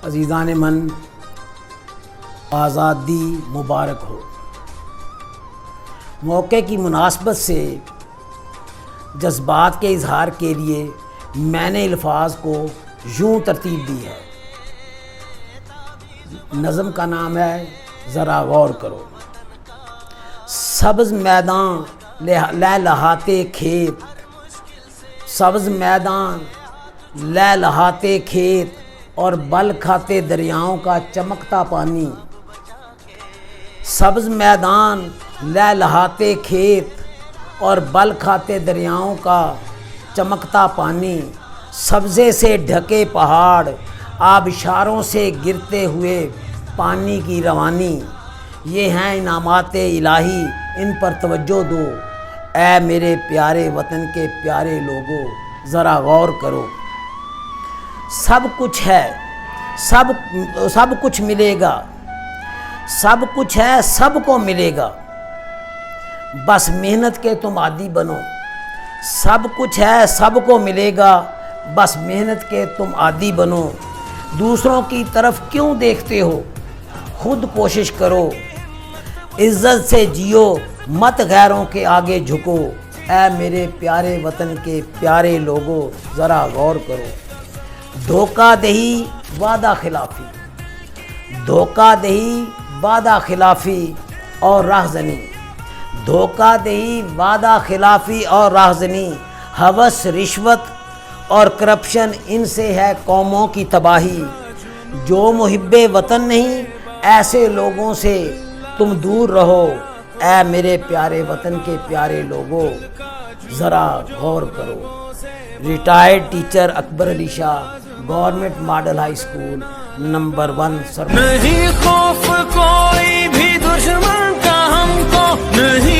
عزیزان من، آزادی مبارک ہو۔ موقع کی مناسبت سے جذبات کے اظہار کے لیے میں نے الفاظ کو یوں ترتیب دی ہے۔ نظم کا نام ہے ذرا غور کرو۔ سبز میدان لہلہاتے کھیت، سبز میدان لہلہاتے کھیت اور بل کھاتے دریاؤں کا چمکتا پانی، سبز میدان لہلہاتے کھیت اور بل کھاتے دریاؤں کا چمکتا پانی، سبزے سے ڈھکے پہاڑ، آبشاروں سے گرتے ہوئے پانی کی روانی، یہ ہیں انعامات الہی، ان پر توجہ دو۔ اے میرے پیارے وطن کے پیارے لوگو، ذرا غور کرو۔ سب کچھ ہے، سب کچھ ملے گا، سب کچھ ہے، سب کو ملے گا، بس محنت کے تم عادی بنو۔ سب کچھ ہے، سب کو ملے گا، بس محنت کے تم عادی بنو۔ دوسروں کی طرف کیوں دیکھتے ہو، خود کوشش کرو۔ عزت سے جیو، مت غیروں کے آگے جھکو۔ اے میرے پیارے وطن کے پیارے لوگو، ذرا غور کرو۔ دھوکہ دہی، وعدہ خلافی، دھوکہ دہی، وعدہ خلافی اور راہزنی، دھوکہ دہی، وعدہ خلافی اور راہزنی، ہوس، رشوت اور کرپشن، ان سے ہے قوموں کی تباہی۔ جو محب وطن نہیں، ایسے لوگوں سے تم دور رہو۔ اے میرے پیارے وطن کے پیارے لوگوں، ذرا غور کرو۔ Retired teacher Akbar Ali Shah, government model high school, number 1 sir. نہیں خوف کوئی بھی دشمن کا ہم کو، نہیں